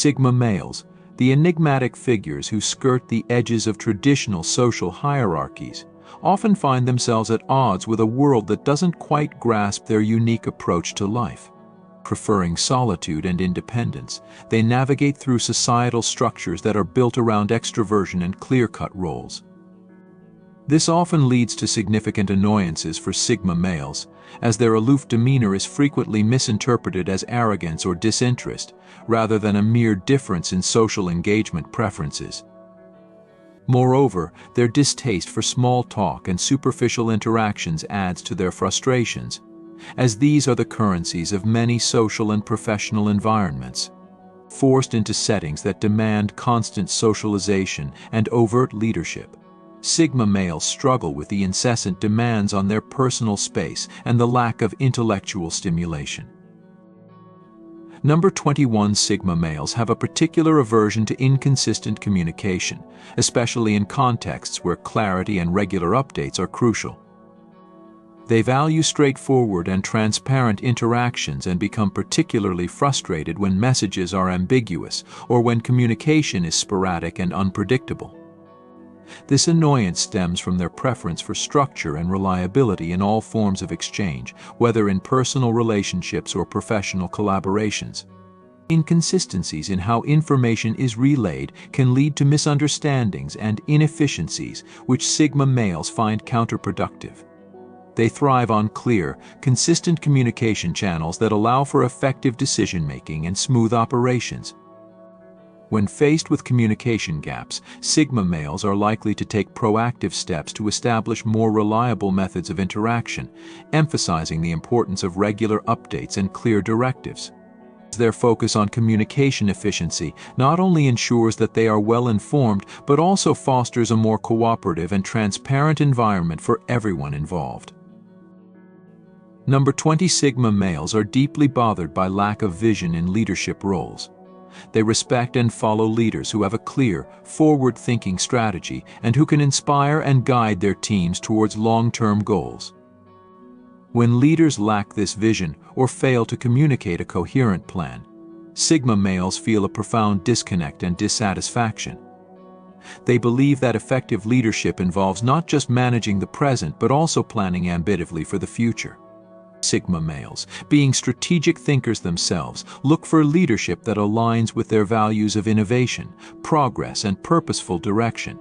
Sigma males, the enigmatic figures who skirt the edges of traditional social hierarchies, often find themselves at odds with a world that doesn't quite grasp their unique approach to life. Preferring solitude and independence, they navigate through societal structures that are built around extroversion and clear-cut roles. This often leads to significant annoyances for Sigma males, as their aloof demeanor is frequently misinterpreted as arrogance or disinterest, rather than a mere difference in social engagement preferences. Moreover, their distaste for small talk and superficial interactions adds to their frustrations, as these are the currencies of many social and professional environments. Forced into settings that demand constant socialization and overt leadership, Sigma males struggle with the incessant demands on their personal space and the lack of intellectual stimulation. Number 21. Sigma males have a particular aversion to inconsistent communication, especially in contexts where clarity and regular updates are crucial. They value straightforward and transparent interactions and become particularly frustrated when messages are ambiguous or when communication is sporadic and unpredictable. This annoyance stems from their preference for structure and reliability in all forms of exchange, whether in personal relationships or professional collaborations. Inconsistencies in how information is relayed can lead to misunderstandings and inefficiencies, which Sigma males find counterproductive. They thrive on clear, consistent communication channels that allow for effective decision-making and smooth operations. When faced with communication gaps, Sigma males are likely to take proactive steps to establish more reliable methods of interaction, emphasizing the importance of regular updates and clear directives. Their focus on communication efficiency not only ensures that they are well informed, but also fosters a more cooperative and transparent environment for everyone involved. Number 20. Sigma males are deeply bothered by lack of vision in leadership roles. They respect and follow leaders who have a clear, forward-thinking strategy and who can inspire and guide their teams towards long-term goals. When leaders lack this vision or fail to communicate a coherent plan, Sigma males feel a profound disconnect and dissatisfaction. They believe that effective leadership involves not just managing the present but also planning ambitively for the future. Sigma males, being strategic thinkers themselves, look for leadership that aligns with their values of innovation, progress, and purposeful direction.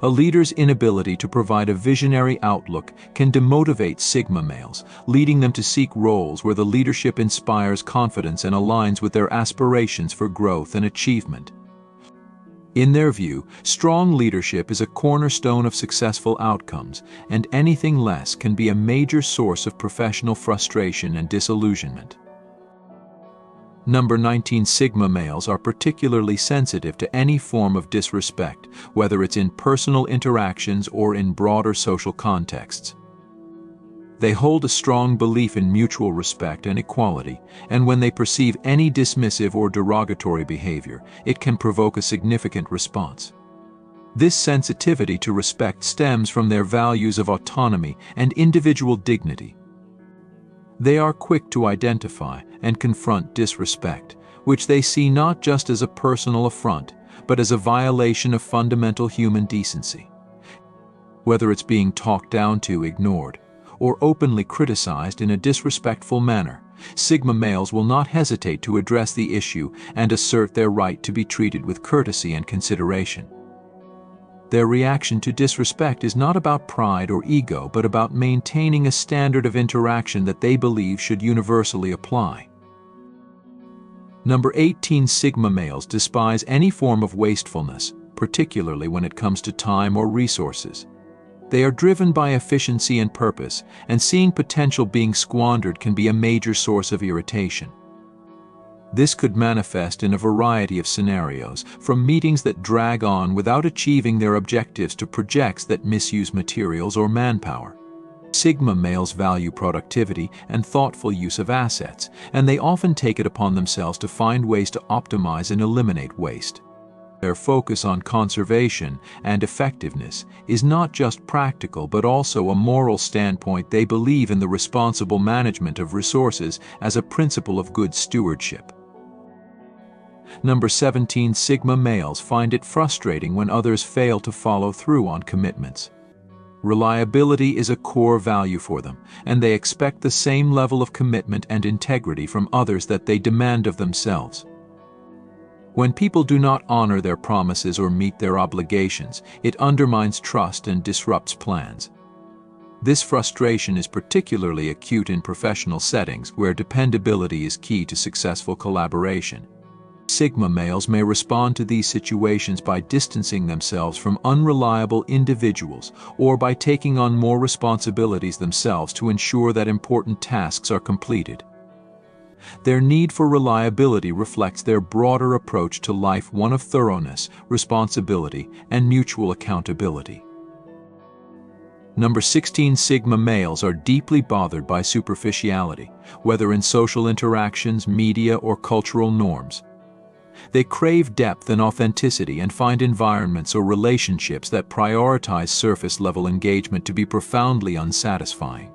A leader's inability to provide a visionary outlook can demotivate Sigma males, leading them to seek roles where the leadership inspires confidence and aligns with their aspirations for growth and achievement. In their view, strong leadership is a cornerstone of successful outcomes, and anything less can be a major source of professional frustration and disillusionment. Number 19. Sigma males are particularly sensitive to any form of disrespect, whether it's in personal interactions or in broader social contexts. They hold a strong belief in mutual respect and equality, and when they perceive any dismissive or derogatory behavior, it can provoke a significant response. This sensitivity to respect stems from their values of autonomy and individual dignity. They are quick to identify and confront disrespect, which they see not just as a personal affront, but as a violation of fundamental human decency. Whether it's being talked down to, ignored, or openly criticized in a disrespectful manner, Sigma males will not hesitate to address the issue and assert their right to be treated with courtesy and consideration. Their reaction to disrespect is not about pride or ego, but about maintaining a standard of interaction that they believe should universally apply. Number 18. Sigma males despise any form of wastefulness, particularly when it comes to time or resources. They are driven by efficiency and purpose, and seeing potential being squandered can be a major source of irritation. This could manifest in a variety of scenarios, from meetings that drag on without achieving their objectives to projects that misuse materials or manpower. Sigma males value productivity and thoughtful use of assets, and they often take it upon themselves to find ways to optimize and eliminate waste. Their focus on conservation and effectiveness is not just practical but also a moral standpoint. They believe in the responsible management of resources as a principle of good stewardship. Number 17. Sigma males find it frustrating when others fail to follow through on commitments. Reliability is a core value for them, and they expect the same level of commitment and integrity from others that they demand of themselves. When people do not honor their promises or meet their obligations, it undermines trust and disrupts plans. This frustration is particularly acute in professional settings where dependability is key to successful collaboration. Sigma males may respond to these situations by distancing themselves from unreliable individuals or by taking on more responsibilities themselves to ensure that important tasks are completed. Their need for reliability reflects their broader approach to life, one of thoroughness, responsibility, and mutual accountability. Number 16. Sigma males are deeply bothered by superficiality, whether in social interactions, media, or cultural norms. They crave depth and authenticity and find environments or relationships that prioritize surface-level engagement to be profoundly unsatisfying.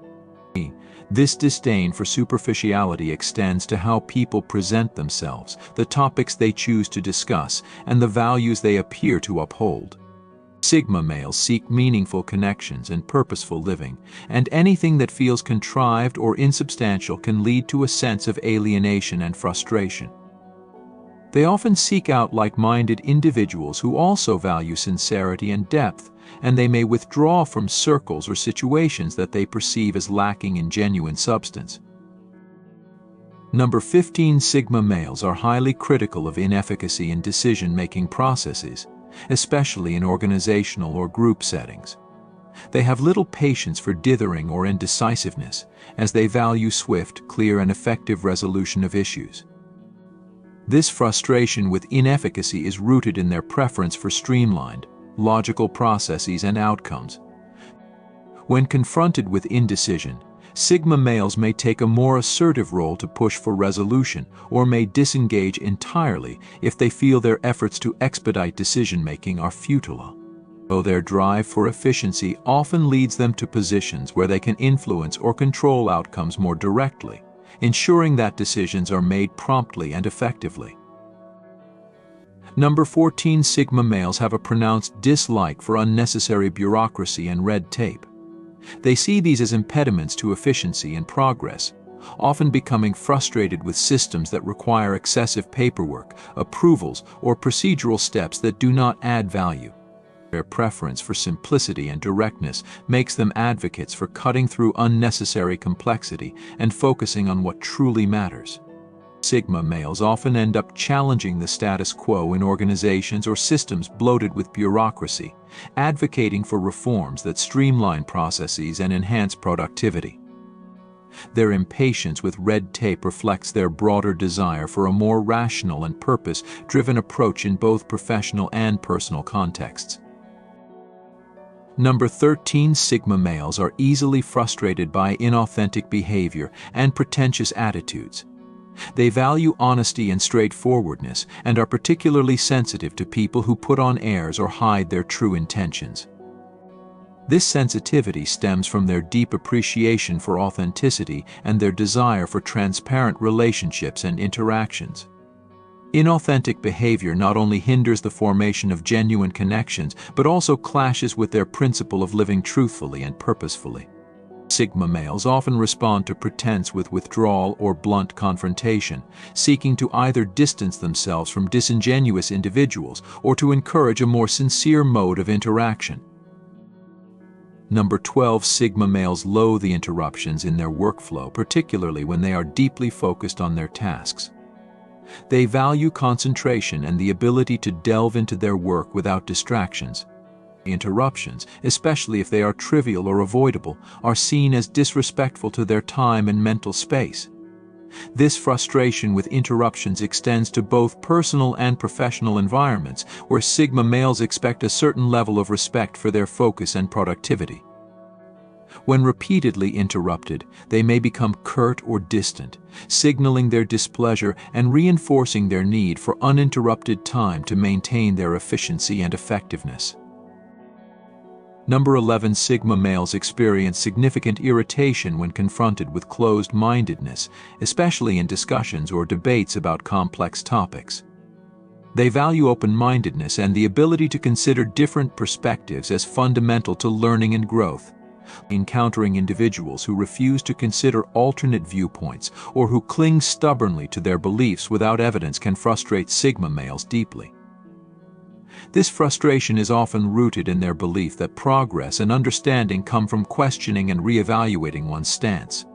This disdain for superficiality extends to how people present themselves, the topics they choose to discuss, and the values they appear to uphold. Sigma males seek meaningful connections and purposeful living, and anything that feels contrived or insubstantial can lead to a sense of alienation and frustration. They often seek out like-minded individuals who also value sincerity and depth, and they may withdraw from circles or situations that they perceive as lacking in genuine substance. Number 15. Sigma males are highly critical of inefficacy in decision-making processes, especially in organizational or group settings. They have little patience for dithering or indecisiveness, as they value swift, clear, and effective resolution of issues. This frustration with inefficacy is rooted in their preference for streamlined, logical processes and outcomes. When confronted with indecision, Sigma males may take a more assertive role to push for resolution or may disengage entirely if they feel their efforts to expedite decision-making are futile. Though their drive for efficiency often leads them to positions where they can influence or control outcomes more directly, ensuring that decisions are made promptly and effectively. Number 14. Sigma males have a pronounced dislike for unnecessary bureaucracy and red tape. They see these as impediments to efficiency and progress, often becoming frustrated with systems that require excessive paperwork, approvals, or procedural steps that do not add value. Their preference for simplicity and directness makes them advocates for cutting through unnecessary complexity and focusing on what truly matters. Sigma males often end up challenging the status quo in organizations or systems bloated with bureaucracy, advocating for reforms that streamline processes and enhance productivity. Their impatience with red tape reflects their broader desire for a more rational and purpose-driven approach in both professional and personal contexts. Number 13. Sigma males are easily frustrated by inauthentic behavior and pretentious attitudes. They value honesty and straightforwardness and are particularly sensitive to people who put on airs or hide their true intentions. This sensitivity stems from their deep appreciation for authenticity and their desire for transparent relationships and interactions. Inauthentic behavior not only hinders the formation of genuine connections, but also clashes with their principle of living truthfully and purposefully. Sigma males often respond to pretense with withdrawal or blunt confrontation, seeking to either distance themselves from disingenuous individuals or to encourage a more sincere mode of interaction. Number 12. Sigma males loathe the interruptions in their workflow, particularly when they are deeply focused on their tasks. They value concentration and the ability to delve into their work without distractions. Interruptions, especially if they are trivial or avoidable, are seen as disrespectful to their time and mental space. This frustration with interruptions extends to both personal and professional environments, where Sigma males expect a certain level of respect for their focus and productivity. When repeatedly interrupted, they may become curt or distant, signaling their displeasure and reinforcing their need for uninterrupted time to maintain their efficiency and effectiveness. Number 11. Sigma males experience significant irritation when confronted with closed-mindedness, especially in discussions or debates about complex topics. They value open-mindedness and the ability to consider different perspectives as fundamental to learning and growth. Encountering individuals who refuse to consider alternate viewpoints or who cling stubbornly to their beliefs without evidence can frustrate Sigma males deeply. This frustration is often rooted in their belief that progress and understanding come from questioning and reevaluating one's stance.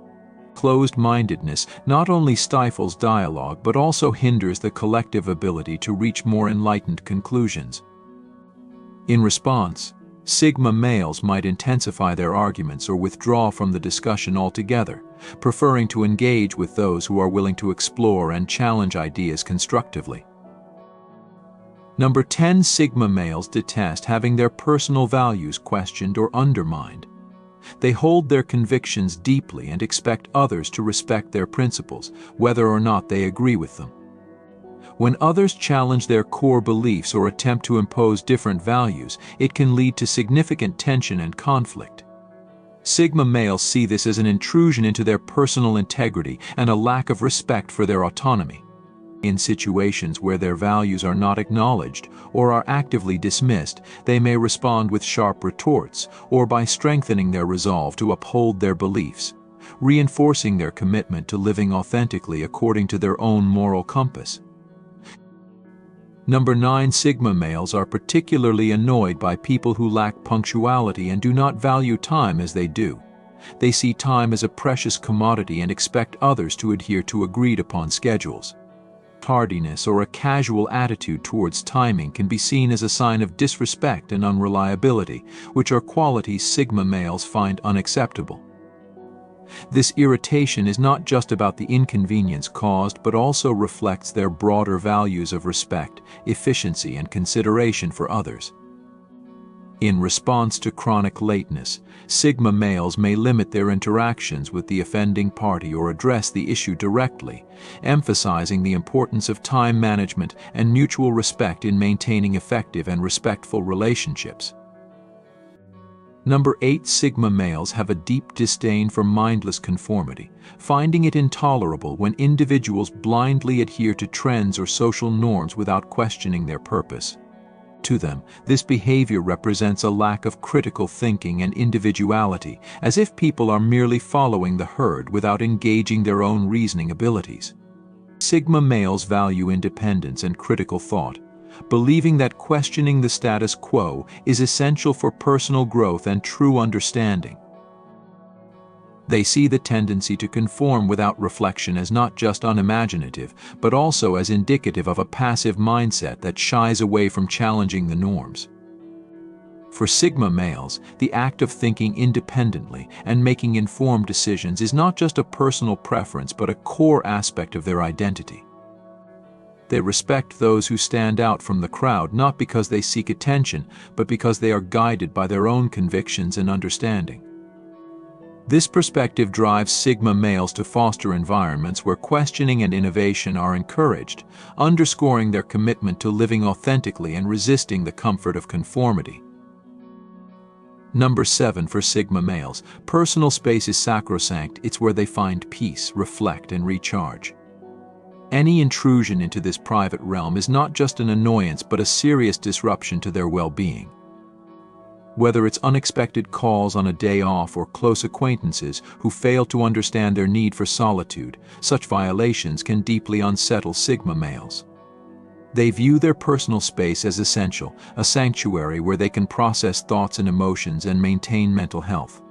Closed-mindedness not only stifles dialogue but also hinders the collective ability to reach more enlightened conclusions. In response, Sigma males might intensify their arguments or withdraw from the discussion altogether, preferring to engage with those who are willing to explore and challenge ideas constructively. Number 10. Sigma males detest having their personal values questioned or undermined. They hold their convictions deeply and expect others to respect their principles, whether or not they agree with them. When others challenge their core beliefs or attempt to impose different values, it can lead to significant tension and conflict. Sigma males see this as an intrusion into their personal integrity and a lack of respect for their autonomy. In situations where their values are not acknowledged or are actively dismissed, they may respond with sharp retorts or by strengthening their resolve to uphold their beliefs, reinforcing their commitment to living authentically according to their own moral compass. Number 9. Sigma males are particularly annoyed by people who lack punctuality and do not value time as they do. They see time as a precious commodity and expect others to adhere to agreed-upon schedules. Tardiness or a casual attitude towards timing can be seen as a sign of disrespect and unreliability, which are qualities Sigma males find unacceptable. This irritation is not just about the inconvenience caused but also reflects their broader values of respect, efficiency, and consideration for others. In response to chronic lateness, Sigma males may limit their interactions with the offending party or address the issue directly, emphasizing the importance of time management and mutual respect in maintaining effective and respectful relationships. Number 8. Sigma males have a deep disdain for mindless conformity, finding it intolerable when individuals blindly adhere to trends or social norms without questioning their purpose. To them, this behavior represents a lack of critical thinking and individuality, as if people are merely following the herd without engaging their own reasoning abilities. Sigma males value independence and critical thought, believing that questioning the status quo is essential for personal growth and true understanding. They see the tendency to conform without reflection as not just unimaginative, but also as indicative of a passive mindset that shies away from challenging the norms. For Sigma males, the act of thinking independently and making informed decisions is not just a personal preference but a core aspect of their identity. They respect those who stand out from the crowd not because they seek attention, but because they are guided by their own convictions and understanding. This perspective drives Sigma males to foster environments where questioning and innovation are encouraged, underscoring their commitment to living authentically and resisting the comfort of conformity. Number 7. For Sigma males, personal space is sacrosanct. It's where they find peace, reflect, and recharge. Any intrusion into this private realm is not just an annoyance but a serious disruption to their well-being. Whether it's unexpected calls on a day off or close acquaintances who fail to understand their need for solitude, such violations can deeply unsettle Sigma males. They view their personal space as essential, a sanctuary where they can process thoughts and emotions and maintain mental health.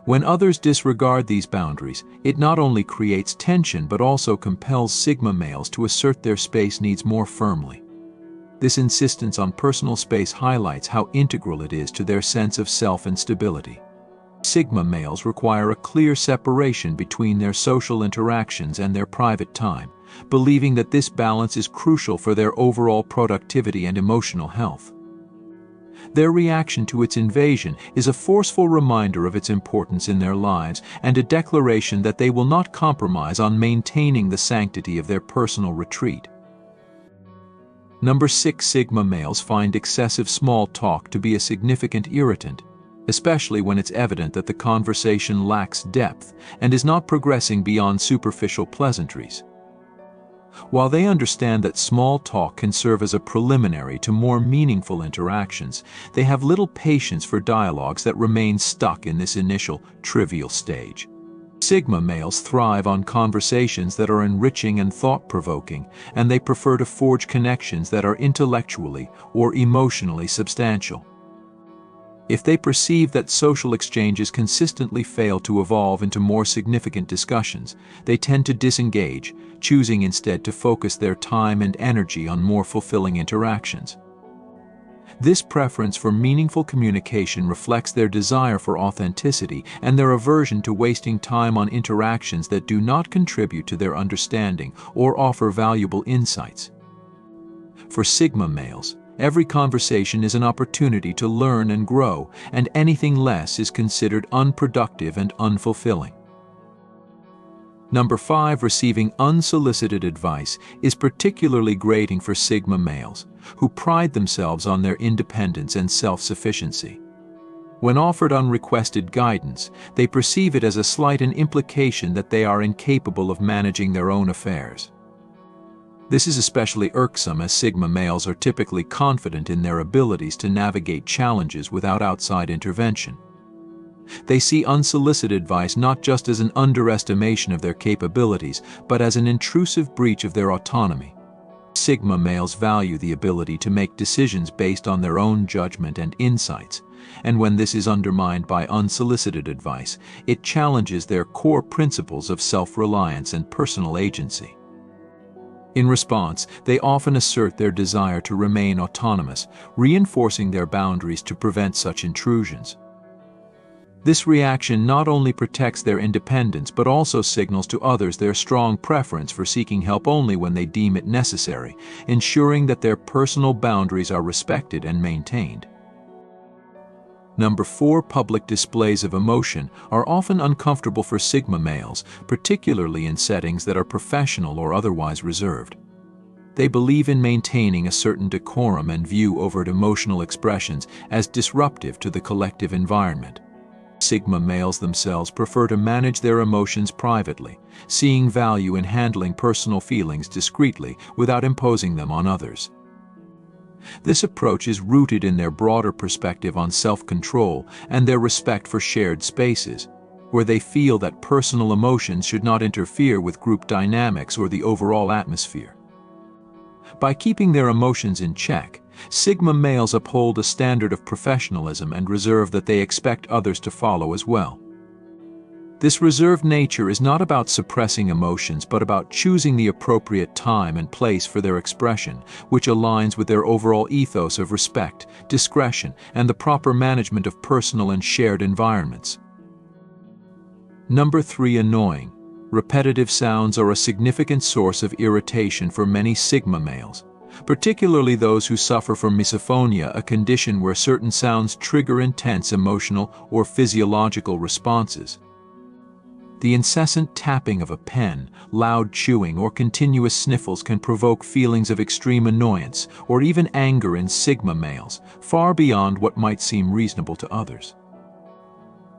When others disregard these boundaries, it not only creates tension but also compels Sigma males to assert their space needs more firmly. This insistence on personal space highlights how integral it is to their sense of self and stability. Sigma males require a clear separation between their social interactions and their private time, believing that this balance is crucial for their overall productivity and emotional health. Their reaction to its invasion is a forceful reminder of its importance in their lives and a declaration that they will not compromise on maintaining the sanctity of their personal retreat. Number 6. Sigma males find excessive small talk to be a significant irritant, especially when it's evident that the conversation lacks depth and is not progressing beyond superficial pleasantries. While they understand that small talk can serve as a preliminary to more meaningful interactions, they have little patience for dialogues that remain stuck in this initial, trivial stage. Sigma males thrive on conversations that are enriching and thought-provoking, and they prefer to forge connections that are intellectually or emotionally substantial. If they perceive that social exchanges consistently fail to evolve into more significant discussions, they tend to disengage, choosing instead to focus their time and energy on more fulfilling interactions. This preference for meaningful communication reflects their desire for authenticity and their aversion to wasting time on interactions that do not contribute to their understanding or offer valuable insights. For Sigma males, every conversation is an opportunity to learn and grow, and anything less is considered unproductive and unfulfilling. Number 5. Receiving unsolicited advice is particularly grating for Sigma males, who pride themselves on their independence and self-sufficiency. When offered unrequested guidance, they perceive it as a slight and implication that they are incapable of managing their own affairs. This is especially irksome as Sigma males are typically confident in their abilities to navigate challenges without outside intervention. They see unsolicited advice not just as an underestimation of their capabilities, but as an intrusive breach of their autonomy. Sigma males value the ability to make decisions based on their own judgment and insights, and when this is undermined by unsolicited advice, it challenges their core principles of self-reliance and personal agency. In response, they often assert their desire to remain autonomous, reinforcing their boundaries to prevent such intrusions. This reaction not only protects their independence but also signals to others their strong preference for seeking help only when they deem it necessary, ensuring that their personal boundaries are respected and maintained. Number 4. Public displays of emotion are often uncomfortable for Sigma males, particularly in settings that are professional or otherwise reserved. They believe in maintaining a certain decorum and view overt emotional expressions as disruptive to the collective environment. Sigma males themselves prefer to manage their emotions privately, seeing value in handling personal feelings discreetly without imposing them on others. This approach is rooted in their broader perspective on self-control and their respect for shared spaces, where they feel that personal emotions should not interfere with group dynamics or the overall atmosphere. By keeping their emotions in check, Sigma males uphold a standard of professionalism and reserve that they expect others to follow as well. This reserved nature is not about suppressing emotions but about choosing the appropriate time and place for their expression, which aligns with their overall ethos of respect, discretion, and the proper management of personal and shared environments. Number 3. Annoying. Repetitive sounds are a significant source of irritation for many Sigma males, particularly those who suffer from misophonia, a condition where certain sounds trigger intense emotional or physiological responses. The incessant tapping of a pen, loud chewing, or continuous sniffles can provoke feelings of extreme annoyance or even anger in Sigma males, far beyond what might seem reasonable to others.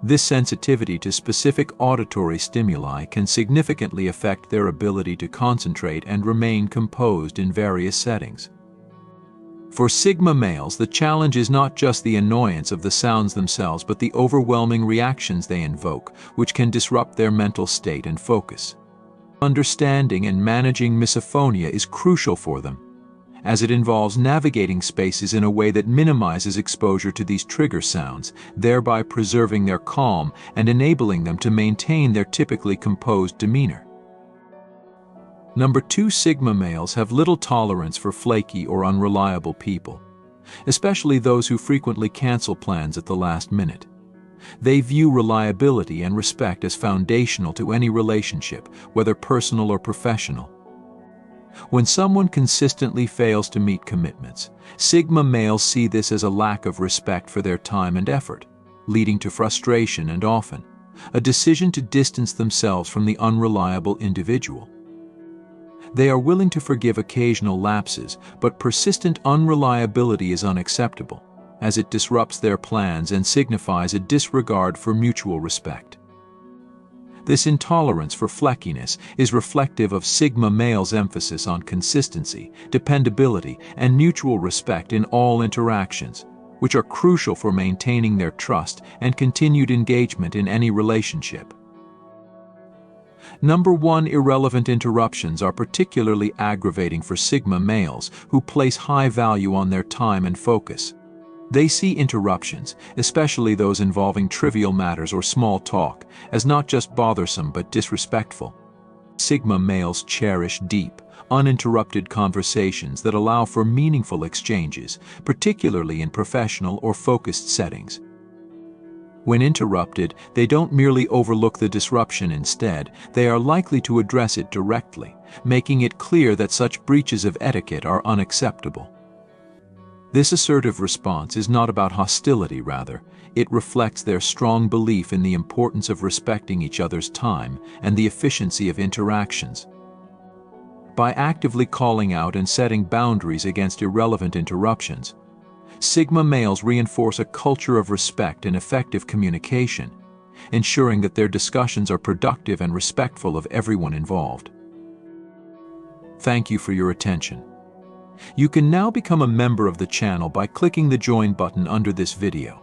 This sensitivity to specific auditory stimuli can significantly affect their ability to concentrate and remain composed in various settings. For Sigma males, the challenge is not just the annoyance of the sounds themselves but the overwhelming reactions they invoke, which can disrupt their mental state and focus. Understanding and managing misophonia is crucial for them, as it involves navigating spaces in a way that minimizes exposure to these trigger sounds, thereby preserving their calm and enabling them to maintain their typically composed demeanor. Number 2. Sigma males have little tolerance for flaky or unreliable people, especially those who frequently cancel plans at the last minute. They view reliability and respect as foundational to any relationship, whether personal or professional. When someone consistently fails to meet commitments, Sigma males see this as a lack of respect for their time and effort, leading to frustration and often a decision to distance themselves from the unreliable individual. They are willing to forgive occasional lapses, but persistent unreliability is unacceptable, as it disrupts their plans and signifies a disregard for mutual respect. This intolerance for fleckiness is reflective of Sigma males' emphasis on consistency, dependability, and mutual respect in all interactions, which are crucial for maintaining their trust and continued engagement in any relationship. Number 1, irrelevant interruptions are particularly aggravating for Sigma males who place high value on their time and focus. They see interruptions, especially those involving trivial matters or small talk, as not just bothersome but disrespectful. Sigma males cherish deep, uninterrupted conversations that allow for meaningful exchanges, particularly in professional or focused settings. When interrupted, they don't merely overlook the disruption. Instead, they are likely to address it directly, making it clear that such breaches of etiquette are unacceptable. This assertive response is not about hostility, rather, it reflects their strong belief in the importance of respecting each other's time and the efficiency of interactions. By actively calling out and setting boundaries against irrelevant interruptions, Sigma males reinforce a culture of respect and effective communication, ensuring that their discussions are productive and respectful of everyone involved. Thank you for your attention. You can now become a member of the channel by clicking the Join button under this video.